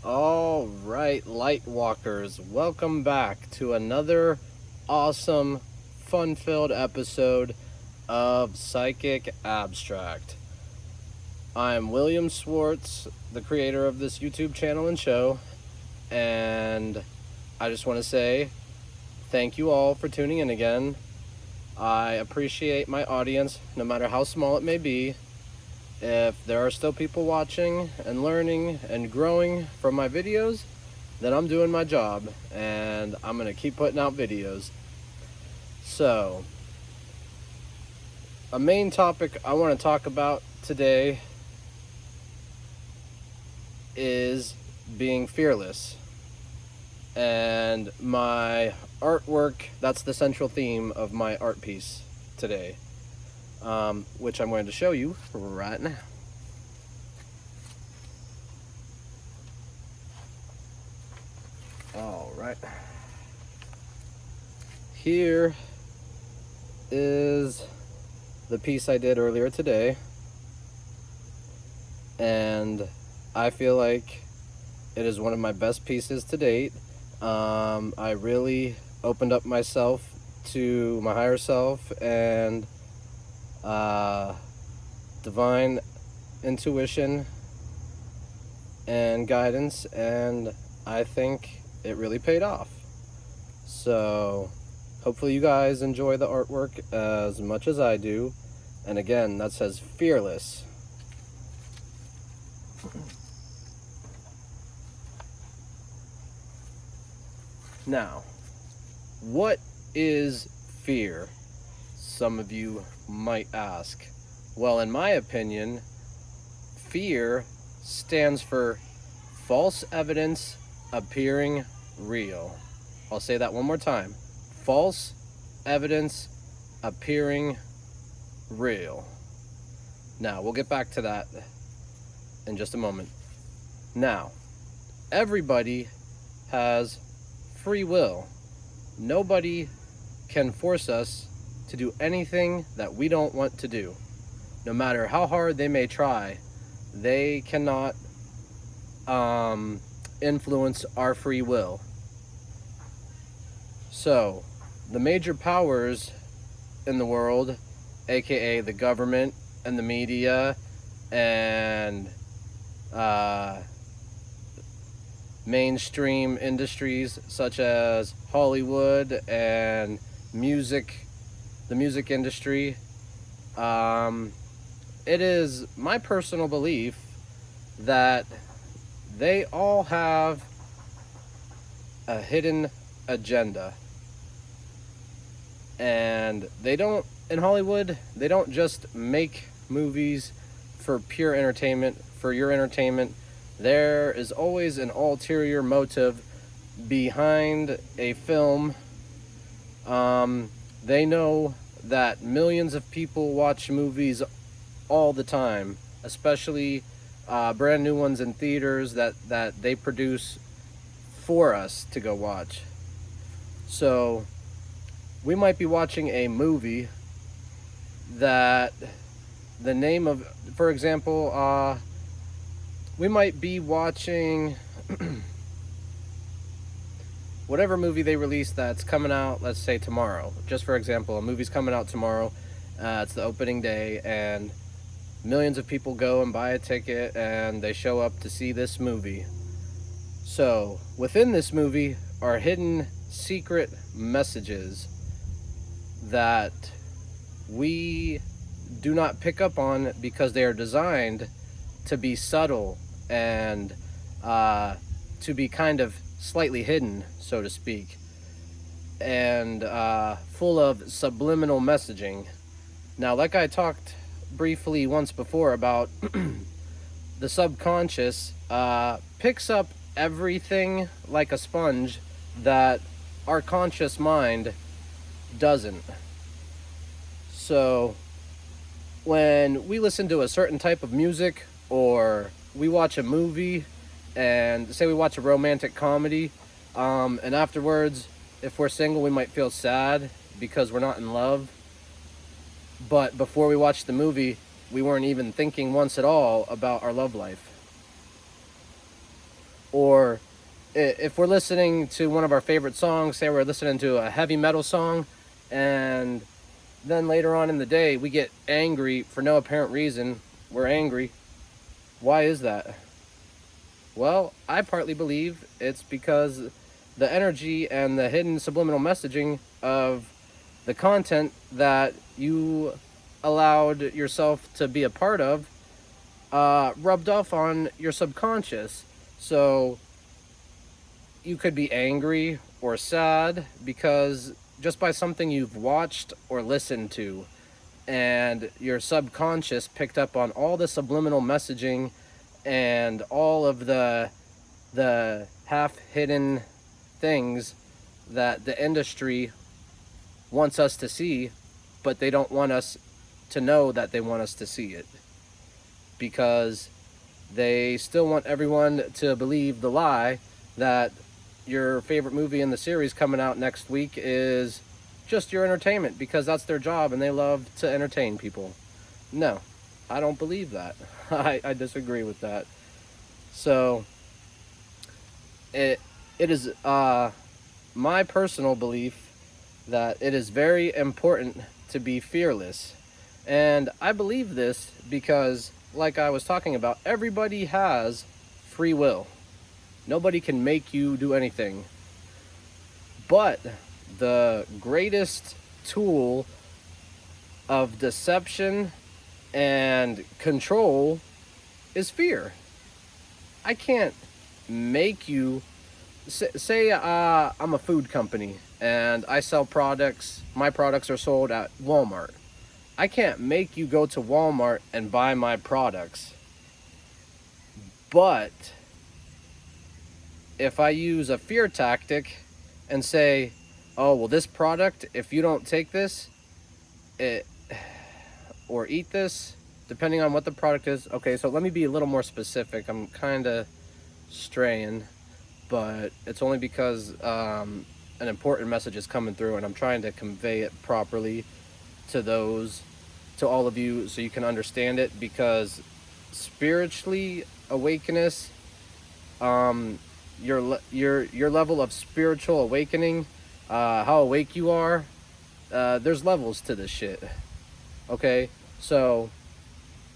All right, light walkers, welcome back to another awesome, fun filled episode of Psychic Abstract. I'm William Swartz, the creator of this YouTube channel and show, and I just want to say thank you all for tuning in again. I appreciate my audience, no matter how small it may be. If there are still people watching and learning and growing from my videos, then I'm doing my job and I'm going to keep putting out videos. So, a main topic I want to talk about today is being fearless. And my artwork, that's the central theme of my art piece today, which I'm going to show you right now. All right. Here is the piece I did earlier today, and I feel like it is one of my best pieces to date. I really opened up myself to my higher self and divine intuition and guidance, and I think it really paid off. So hopefully you guys enjoy the artwork as much as I do. And again, that says fearless. Now, what is fear? Some of you might ask. Well, in my opinion, fear stands for false evidence appearing real. I'll say that one more time. False evidence appearing real. Now, we'll get back to that in just a moment. Now, everybody has free will. Nobody can force us to do anything that we don't want to do. No matter how hard they may try, they cannot influence our free will. So, the major powers in the world, aka the government and the media and mainstream industries such as Hollywood and music, the music industry, it is my personal belief that they all have a hidden agenda. And they don't, in Hollywood, they don't just make movies for pure entertainment, for your entertainment. There is always an ulterior motive behind a film. They know that millions of people watch movies all the time, especially brand new ones in theaters that they produce for us to go watch. So we might be watching a movie that the name of, for example, we might be watching whatever movie they release that's coming out, let's say tomorrow. Just for example, a movie's coming out tomorrow. It's the opening day, and millions of people go and buy a ticket, and they show up to see this movie. So, within this movie are hidden secret messages that we do not pick up on because they are designed to be subtle and to be kind of slightly hidden, so to speak, and full of subliminal messaging. Now, like I talked briefly once before about the subconscious picks up everything like a sponge that our conscious mind doesn't. So when we listen to a certain type of music, or we watch a movie, and say we watch a romantic comedy, and afterwards, if we're single, we might feel sad because we're not in love. But before we watched the movie, we weren't even thinking once at all about our love life. Or if we're listening to one of our favorite songs, say we're listening to a heavy metal song, and then later on in the day we get angry for no apparent reason. We're angry. Why is that? Well, I partly believe it's because the energy and the hidden subliminal messaging of the content that you allowed yourself to be a part of rubbed off on your subconscious. So you could be angry or sad because just by something you've watched or listened to, and your subconscious picked up on all the subliminal messaging and all of the half hidden things that the industry wants us to see, but they don't want us to know that they want us to see it, because they still want everyone to believe the lie that your favorite movie in the series coming out next week is just your entertainment, because that's their job and they love to entertain people. No, I don't believe that. I disagree with that. So it is my personal belief that it is very important to be fearless. And I believe this because, like I was talking about, everybody has free will. Nobody can make you do anything. But the greatest tool of deception and control is fear. I can't make you say I'm a food company and I sell products. My products are sold at Walmart. I can't make you go to Walmart and buy my products. But if I use a fear tactic and say, oh, well, this product, if you don't take this or eat this, depending on what the product is. Okay, so let me be a little more specific. I'm kind of straying, but it's only because an important message is coming through and I'm trying to convey it properly to all of you, so you can understand it. Because spiritually awakeness, your level of spiritual awakening, how awake you are, there's levels to this shit. Okay, so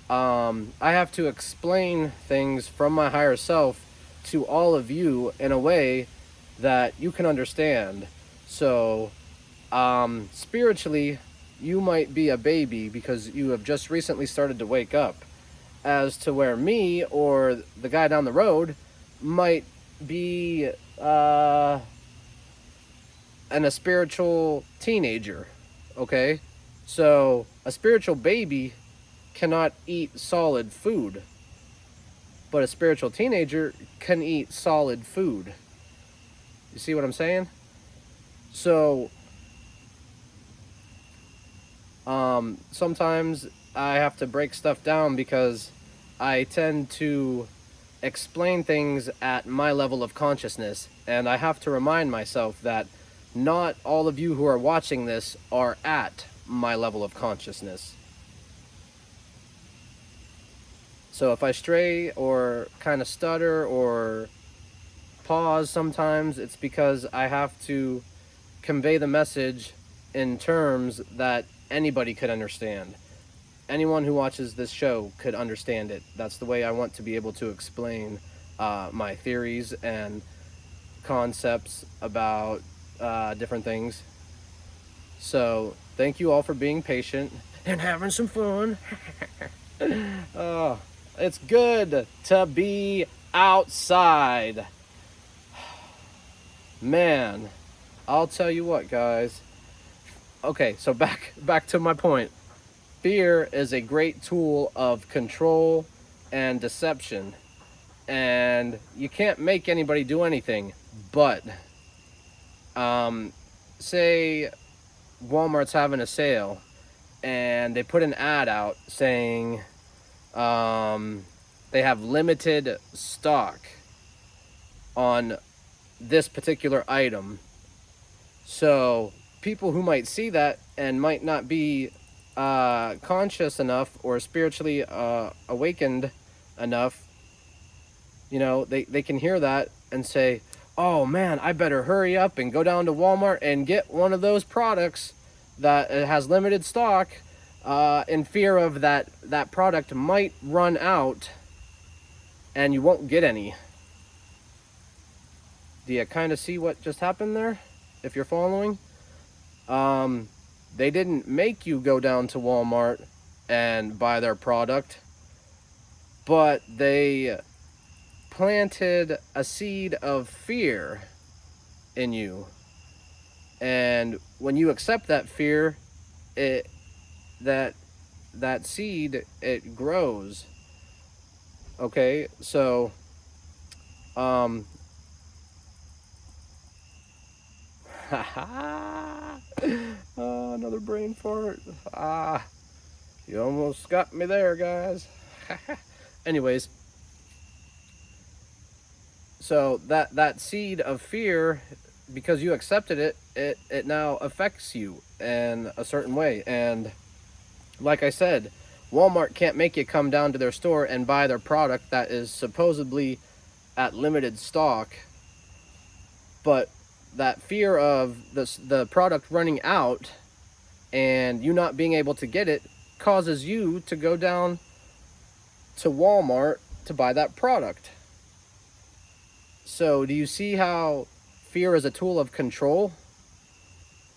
I have to explain things from my higher self to all of you in a way that you can understand. So spiritually, you might be a baby because you have just recently started to wake up, as to where me or the guy down the road might be a spiritual teenager. Okay, so a spiritual baby cannot eat solid food, but a spiritual teenager can eat solid food. You see what I'm saying? So sometimes I have to break stuff down because I tend to explain things at my level of consciousness, and I have to remind myself that not all of you who are watching this are at my level of consciousness. So if I stray or kind of stutter or pause sometimes, it's because I have to convey the message in terms that anybody could understand. Anyone who watches this show could understand it. That's the way I want to be able to explain my theories and concepts about different things. So thank you all for being patient and having some fun. Oh, it's good to be outside. Man, I'll tell you what, guys. Okay, so back to my point. Fear is a great tool of control and deception. And you can't make anybody do anything. But say Walmart's having a sale and they put an ad out saying they have limited stock on this particular item. So people who might see that and might not be conscious enough or spiritually awakened enough, they can hear that and say, oh man, I better hurry up and go down to Walmart and get one of those products that has limited stock, in fear of that product might run out and you won't get any. Do you kind of see what just happened there? If you're following, they didn't make you go down to Walmart and buy their product, but they planted a seed of fear in you. And when you accept that fear, that seed, it grows. Okay, so oh, another brain fart. You almost got me there, guys. Anyways, so that seed of fear, because you accepted it, it now affects you in a certain way. And like I said, Walmart can't make you come down to their store and buy their product that is supposedly at limited stock, but that fear of the product running out and you not being able to get it causes you to go down to Walmart to buy that product. So do you see how fear is a tool of control?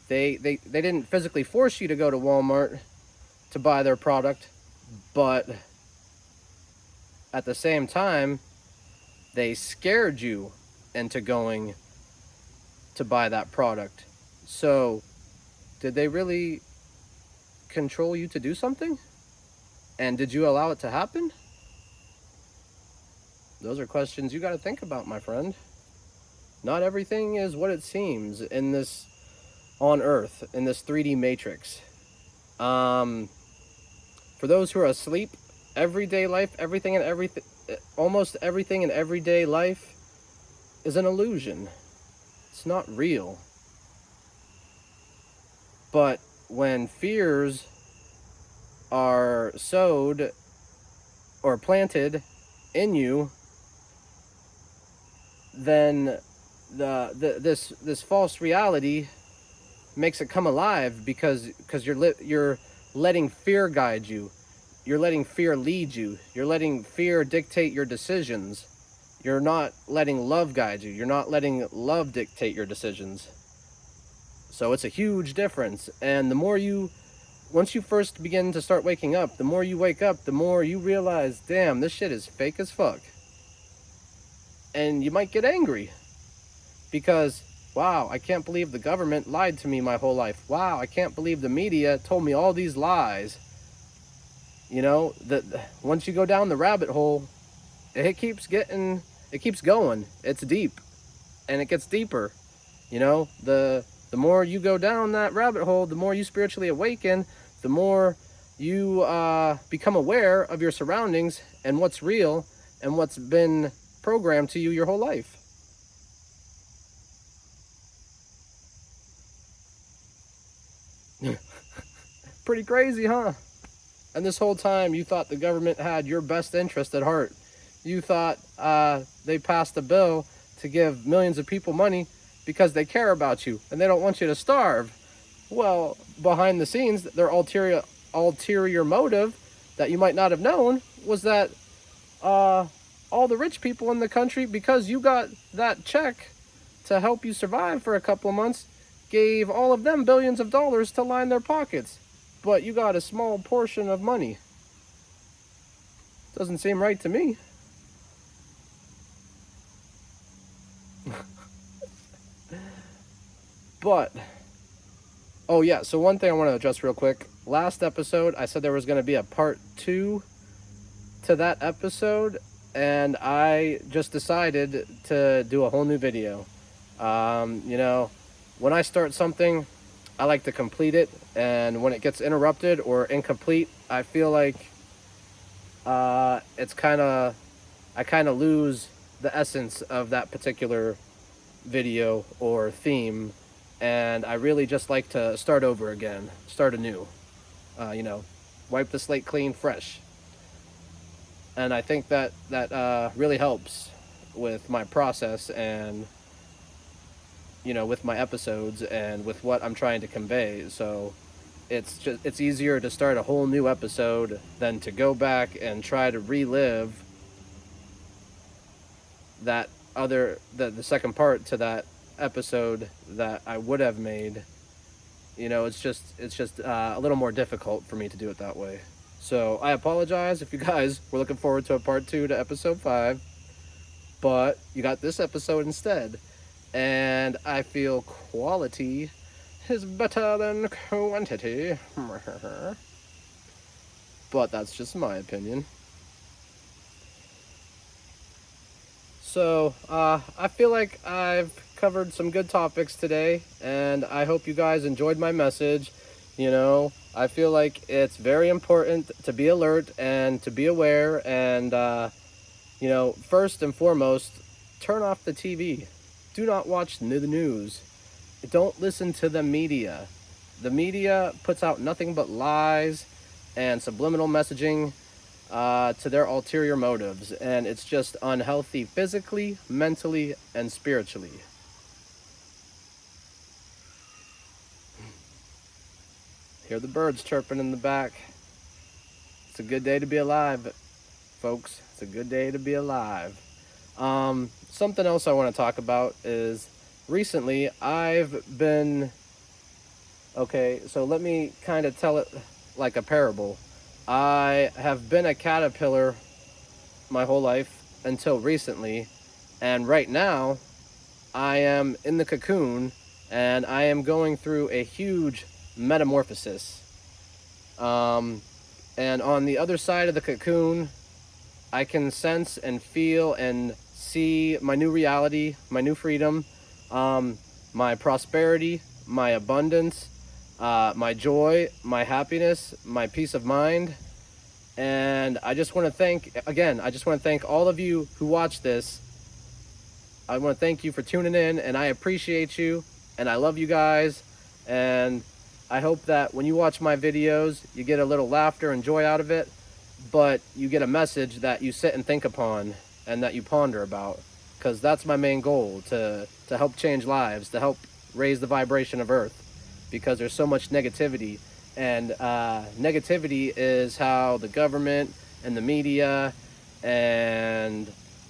They didn't physically force you to go to Walmart to buy their product, but at the same time, they scared you into going to buy that product. So did they really control you to do something? And did you allow it to happen? Those are questions you got to think about, my friend. Not everything is what it seems in this, on Earth, in this 3D matrix. For those who are asleep, everyday life, almost everything in everyday life is an illusion. It's not real. But when fears are sowed or planted in you, then this false reality makes it come alive, because you're letting fear guide you. You're letting fear lead you. You're letting fear dictate your decisions. You're not letting love guide you. You're not letting love dictate your decisions. So it's a huge difference. And once you first begin to start waking up, the more you wake up, the more you realize, damn, this shit is fake as fuck. And you might get angry because, wow, I can't believe the government lied to me my whole life. Wow, I can't believe the media told me all these lies. That once you go down the rabbit hole, it keeps going. It's deep, and it gets deeper. The more you go down that rabbit hole, the more you spiritually awaken, the more you become aware of your surroundings and what's real and what's been programmed to you your whole life. Pretty crazy, huh? And this whole time you thought the government had your best interest at heart. You thought they passed a bill to give millions of people money because they care about you and they don't want you to starve. Well, behind the scenes, their ulterior motive that you might not have known was that all the rich people in the country, because you got that check to help you survive for a couple of months, gave all of them billions of dollars to line their pockets. But you got a small portion of money. Doesn't seem right to me. But, oh yeah, so one thing I want to address real quick. Last episode, I said there was going to be a part 2 to that episode, and I just decided to do a whole new video. When I start something, I like to complete it, and when it gets interrupted or incomplete, I feel like I kind of lose the essence of that particular video or theme, and I really just like to start over again, start anew, wipe the slate clean, fresh. And I think that really helps. with my process and, with my episodes and with what I'm trying to convey. So it's easier to start a whole new episode than to go back and try to relive that the second part to that episode that I would have made. It's just a little more difficult for me to do it that way. So I apologize if you guys were looking forward to a part 2 to episode 5, but you got this episode instead. And I feel quality is better than quantity. But that's just my opinion. So, I feel like I've covered some good topics today, and I hope you guys enjoyed my message. I feel like it's very important to be alert and to be aware, and, first and foremost, turn off the TV. Do not watch the news. Don't listen to the media. The media puts out nothing but lies and subliminal messaging to their ulterior motives, and it's just unhealthy physically, mentally, and spiritually. Hear the birds chirping in the back. It's a good day to be alive, folks. It's a good day to be alive. Something else I want to talk about is recently I've been... Okay, so let me kind of tell it like a parable. I have been a caterpillar my whole life until recently, and right now I am in the cocoon and I am going through a huge metamorphosis. And on the other side of the cocoon, I can sense and feel and see my new reality, my new freedom, my prosperity, my abundance, my joy, my happiness, my peace of mind. And I just want to thank all of you who watch this. I want to thank you for tuning in, and I appreciate you, and I love you guys. And I hope that when you watch my videos, you get a little laughter and joy out of it, but you get a message that you sit and think upon and that you ponder about, because that's my main goal, to help change lives, to help raise the vibration of Earth, because there's so much negativity. And negativity is how the government and the media and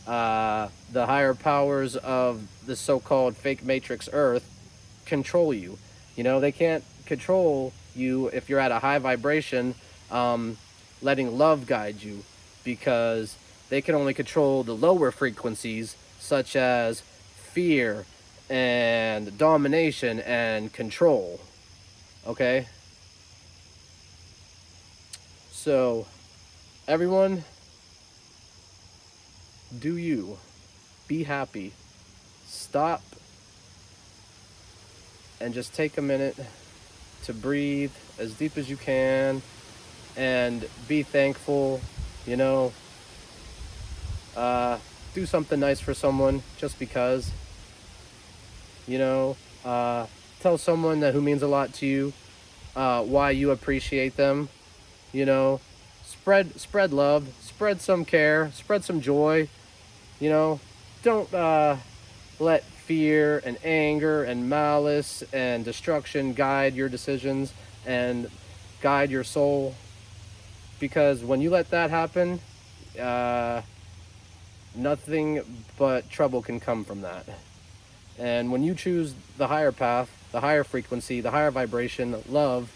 the higher powers of the so-called fake matrix Earth control you. They can't control you if you're at a high vibration, letting love guide you, because they can only control the lower frequencies, such as fear and domination and control. Okay? So, everyone, do you. Be happy. Stop and just take a minute to breathe as deep as you can and be thankful. Do something nice for someone just because. Tell someone who means a lot to you why you appreciate them. Spread love, spread some care, spread some joy. Don't let fear and anger and malice and destruction guide your decisions and guide your soul, because when you let that happen, nothing but trouble can come from that. And when you choose the higher path, the higher frequency, the higher vibration, love,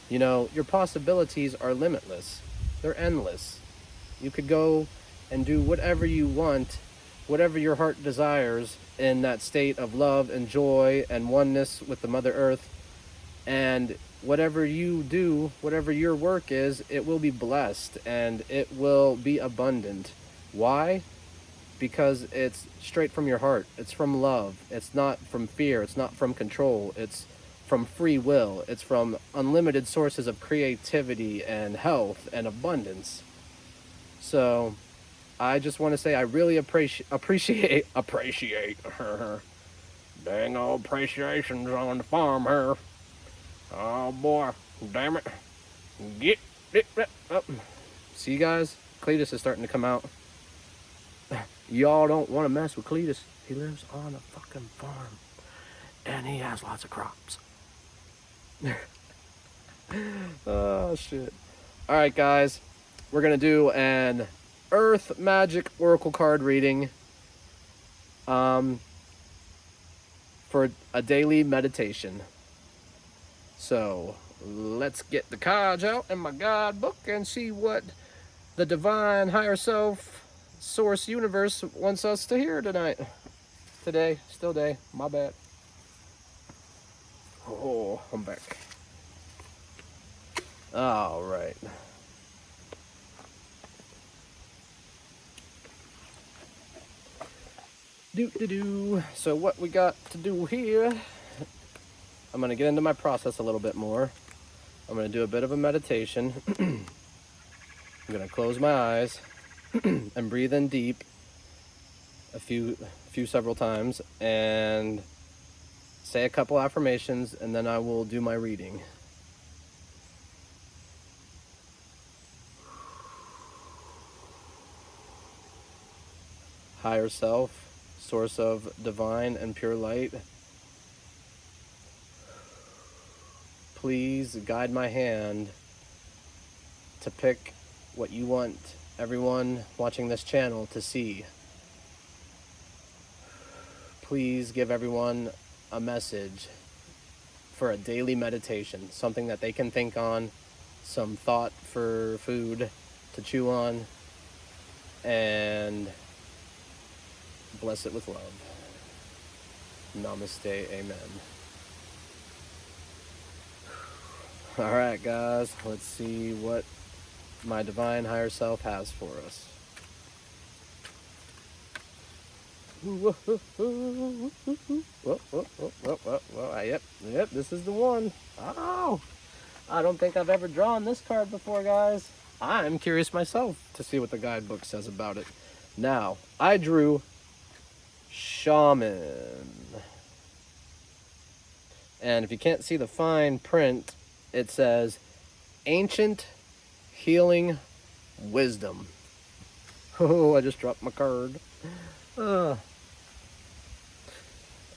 your possibilities are limitless. They're endless. You could go and do whatever you want, whatever your heart desires, in that state of love and joy and oneness with the Mother Earth. And whatever you do, whatever your work is, it will be blessed and it will be abundant. Why? Because it's straight from your heart. It's from love. It's not from fear. It's not from control. It's from free will. It's from unlimited sources of creativity and health and abundance. So I just want to say I really appreciate dang old appreciations on the farm here. Oh boy, damn it. Get it up. See, guys, Cletus is starting to come out. Y'all don't want to mess with Cletus. He lives on a fucking farm. And he has lots of crops. Oh, shit. Alright, guys. We're going to do an Earth Magic Oracle card reading. For a daily meditation. So, let's get the cards out in my guide book and see what the divine higher self, source universe wants us to hear tonight. Today, still day, my bad. Oh, I'm back. All right. So what we got to do here, I'm going to get into my process a little bit more. I'm going to do a bit of a meditation. I'm going to close my eyes and breathe in deep several times and say a couple affirmations, and then I will do my reading. Higher self, source of divine and pure light, please guide my hand to pick what you want everyone watching this channel to see. Please give everyone a message for a daily meditation, something that they can think on, some thought for food to chew on, and bless it with love. Namaste, amen. All right, guys, let's see what my divine higher self has for us. Yep, this is the one. Oh, I don't think I've ever drawn this card before, guys. I'm curious myself to see what the guidebook says about it. Now, I drew Shaman. And if you can't see the fine print, it says Ancient Healing Wisdom. Oh, I just dropped my card.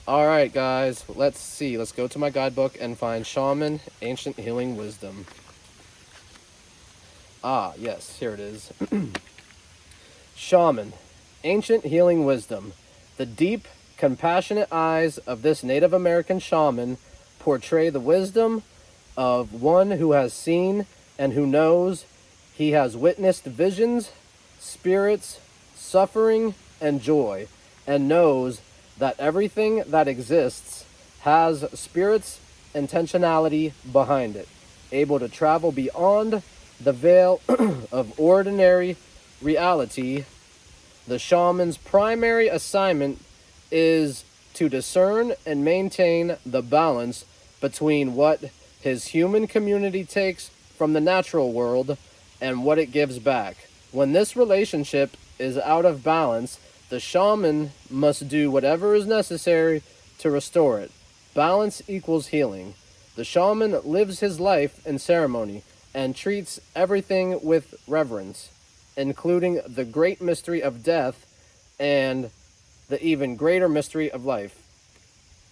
Alright, guys, let's see. Let's go to my guidebook and find Shaman, Ancient Healing Wisdom. Ah, yes, here it is. Shaman, Ancient Healing Wisdom. The deep, compassionate eyes of this Native American shaman portray the wisdom of one who has seen and who knows. He has witnessed visions, spirits, suffering, and joy, and knows that everything that exists has spirit's intentionality behind it, able to travel beyond the veil of ordinary reality. The shaman's primary assignment is to discern and maintain the balance between what his human community takes from the natural world and what it gives back. When this relationship is out of balance, the shaman must do whatever is necessary to restore it. Balance equals healing. The shaman lives his life in ceremony and treats everything with reverence, including the great mystery of death and the even greater mystery of life.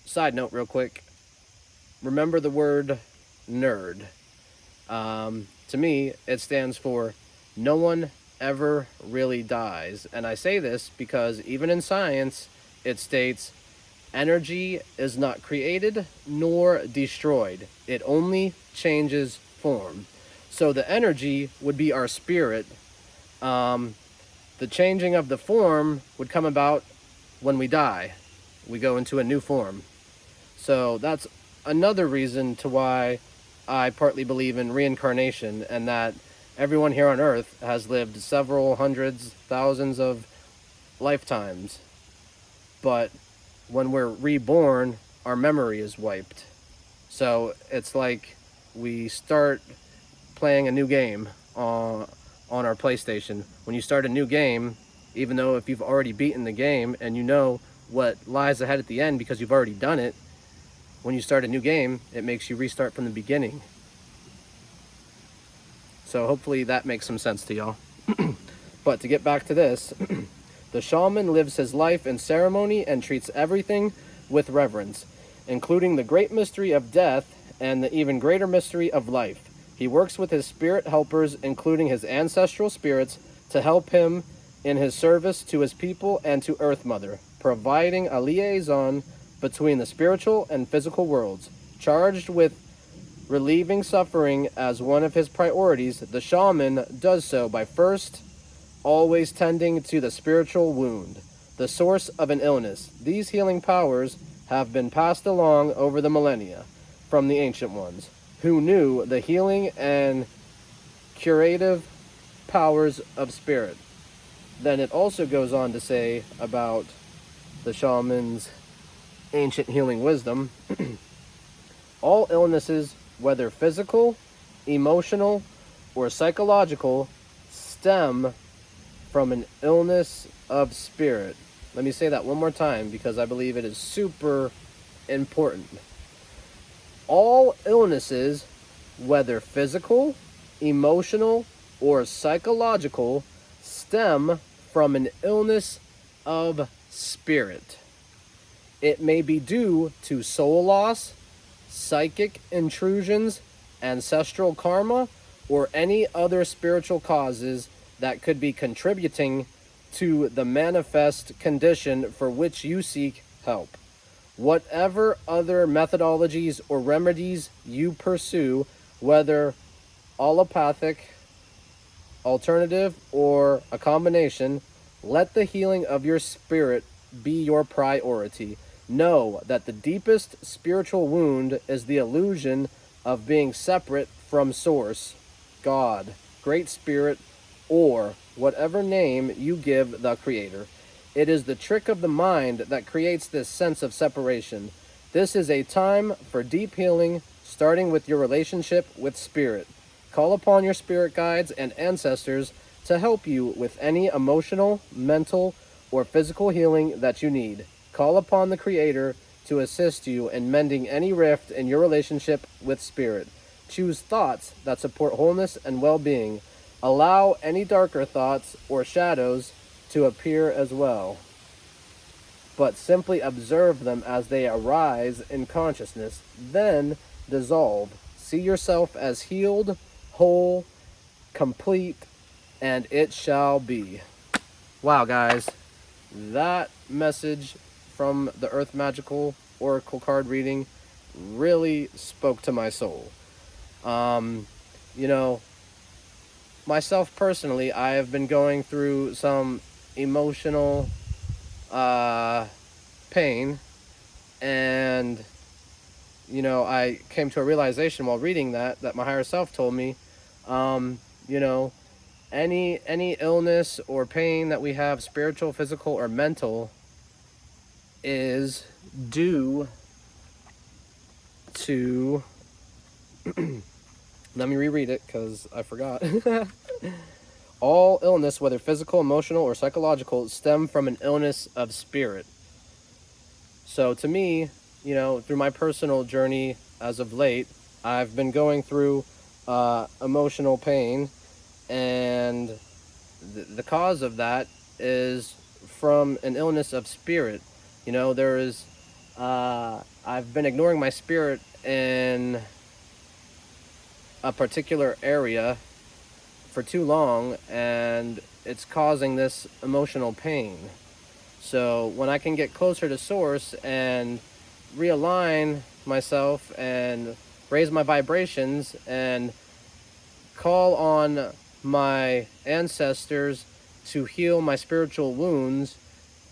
Side note real quick, remember the word nerd. To me, it stands for no one ever really dies. And I say this because even in science, it states energy is not created nor destroyed. It only changes form. So the energy would be our spirit. The changing of the form would come about when we die. We go into a new form. So that's another reason to why I partly believe in reincarnation, and that everyone here on Earth has lived several hundreds, thousands of lifetimes. But when we're reborn, our memory is wiped. So it's like we start playing a new game on our PlayStation. When you start a new game, even though if you've already beaten the game and you know what lies ahead at the end because you've already done it, when you start a new game, it makes you restart from the beginning. So hopefully that makes some sense to y'all. But to get back to this, The shaman lives his life in ceremony and treats everything with reverence, including the great mystery of death and the even greater mystery of life. He works with his spirit helpers, including his ancestral spirits, to help him in his service to his people and to Earth Mother, providing a liaison between the spiritual and physical worlds. Charged with relieving suffering as one of his priorities, the shaman does so by first always tending to the spiritual wound, the source of an illness. These healing powers have been passed along over the millennia from the ancient ones, who knew the healing and curative powers of spirit. Then it also goes on to say about the shaman's ancient healing wisdom. All illnesses, whether physical, emotional, or psychological, stem from an illness of spirit. Let me say that one more time because I believe it is super important. All illnesses, whether physical, emotional, or psychological, stem from an illness of spirit. It may be due to soul loss, psychic intrusions, ancestral karma, or any other spiritual causes that could be contributing to the manifest condition for which you seek help. Whatever other methodologies or remedies you pursue, whether allopathic, alternative, or a combination, let the healing of your spirit be your priority. Know that the deepest spiritual wound is the illusion of being separate from Source, God, Great Spirit, or whatever name you give the Creator. It is the trick of the mind that creates this sense of separation. This is a time for deep healing, starting with your relationship with Spirit. Call upon your spirit guides and ancestors to help you with any emotional, mental, or physical healing that you need. Call upon the Creator to assist you in mending any rift in your relationship with Spirit. Choose thoughts that support wholeness and well-being. Allow any darker thoughts or shadows to appear as well, but simply observe them as they arise in consciousness, then dissolve. See yourself as healed, whole, complete, and it shall be. Wow, guys, that message from the Earth Magical Oracle card reading really spoke to my soul. Myself personally, I have been going through some emotional pain, and I came to a realization while reading that my higher self told me, any illness or pain that we have, spiritual, physical, or mental, is due to let me reread it because I forgot. All illness, whether physical, emotional, or psychological, stem from an illness of spirit. So to me, through my personal journey as of late, I've been going through emotional pain, and the cause of that is from an illness of spirit. I've been ignoring my spirit in a particular area for too long, and it's causing this emotional pain. So when I can get closer to Source and realign myself and raise my vibrations and call on my ancestors to heal my spiritual wounds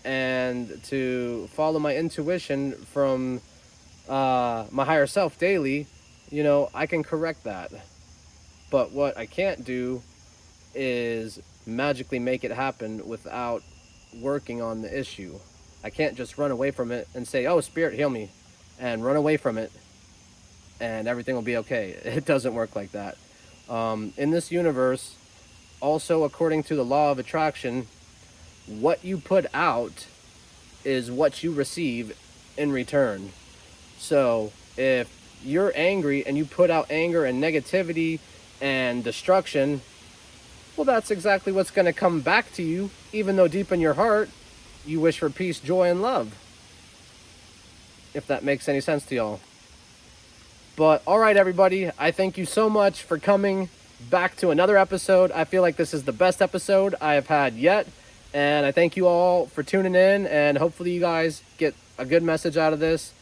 and to follow my intuition from my higher self daily, I can correct that. But what I can't do is magically make it happen without working on the issue. I can't just run away from it and say, "Oh, Spirit, heal me," and run away from it and everything will be okay. It doesn't work like that. In this universe, also according to the law of attraction, what you put out is what you receive in return. So if you're angry and you put out anger and negativity and destruction, well, that's exactly what's going to come back to you even though deep in your heart, you wish for peace, joy, and love. If that makes any sense to y'all. But all right, everybody, I thank you so much for coming back to another episode. I feel like this is the best episode I have had yet. And I thank you all for tuning in, and hopefully you guys get a good message out of this.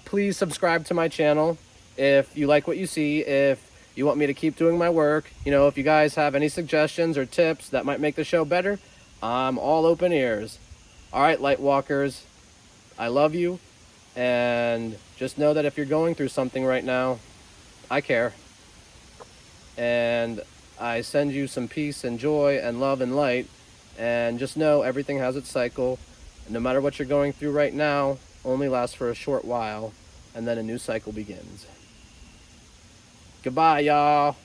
Please subscribe to my channel if you like what you see, if you want me to keep doing my work. You know, if you guys have any suggestions or tips that might make the show better, I'm all open ears. All right, Lightwalkers, I love you. And just know that if you're going through something right now, I care. And I send you some peace and joy and love and light. And just know everything has its cycle. And no matter what you're going through right now, only lasts for a short while. And then a new cycle begins. Goodbye, y'all.